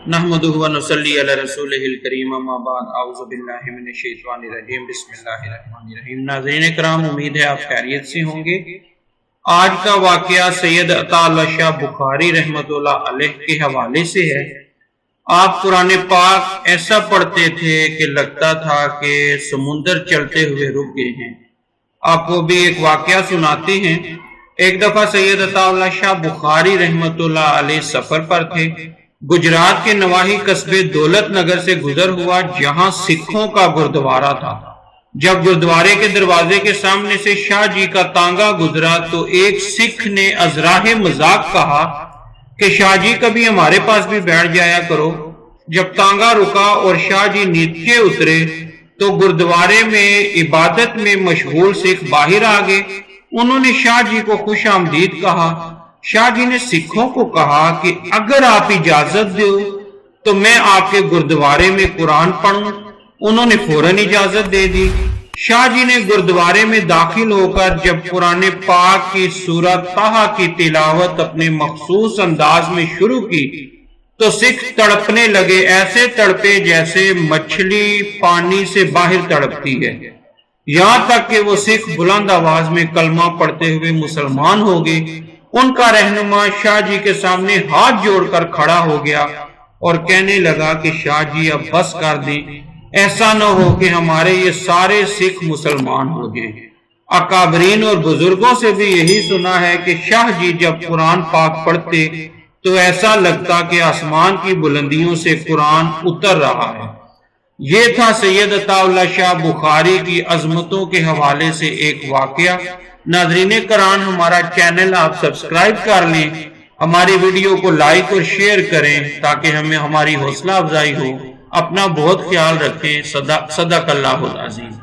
नहमदुहु व नुसल्ली अला रसूलिहिल करीम अम्मा बाद अऊज़ु बिल्लाहि मिनश शैतानिर रजीम बिस्मिल्लाहिर रहमानिर रहीम। नाज़रीन किराम, उम्मीद है आप खैरियत से होंगे। आज का वाक़या सैयद अता अल्लाह शाह बुखारी रहमतुल्लाह अलैह के हवाले से है। आप कुरान पाक ऐसा पढ़ते थे कि लगता था कि समुंदर चलते हुए रुक गए हैं। आपको भी एक वाक़या सुनाते हैं। एक दफा सैयद अता अल्लाह शाह बुखारी रहमतुल्लाह अलैह सफर पर थे। गुजरात के नवाही कस्बे दौलत नगर से गुजर हुआ, जहां सिखों का गुरुद्वारा था। जब गुरुद्वारे के दरवाजे के सामने से शाह जी का तांगा गुजरा तो एक सिख ने अजराहे मजाक कहा कि शाह जी कभी हमारे पास भी बैठ जाया करो। जब तांगा रुका और शाह जी नीचे उतरे तो गुरुद्वारे में इबादत में मशगूल सिख बाहर आ गए। उन्होंने शाह जी को खुश आमदीद कहा। शाह जी ने सिखों को कहा कि अगर आप इजाजत दो तो मैं आपके गुरुद्वारे में कुरान पढ़ूं। उन्होंने फौरन इजाजत दे दी। शाह जी ने गुरुद्वारे में दाखिल होकर जब कुरान पाक की सूरत ताहा की तिलावत अपने मखसूस अंदाज में शुरू की तो सिख तड़पने लगे। ऐसे तड़पे जैसे मछली पानी से बाहर तड़पती है। यहाँ तक कि वो सिख बुलंद आवाज में कलमा पढ़ते हुए मुसलमान हो गए। उनका रहनुमा शाह जी के सामने हाथ जोड़कर खड़ा हो गया और कहने लगा कि शाह जी अब बस कर दें, ऐसा न हो कि हमारे ये सारे सिख मुसलमान हो गए। अकाबरीन और बुजुर्गों से भी यही सुना है कि शाह जी जब कुरान पाक पढ़ते तो ऐसा लगता कि आसमान की बुलंदियों से कुरान उतर रहा है। ये था सैयद अता अल्लाह शाह बुखारी की अजमतों के हवाले से एक वाकया। नाज़रीन किराम, हमारा चैनल आप सब्सक्राइब कर लें, हमारी वीडियो को लाइक और शेयर करें ताकि हमें हमारी हौसला अफजाई हो। अपना बहुत ख्याल रखें। सदाकल्लाहुल अज़ीज़।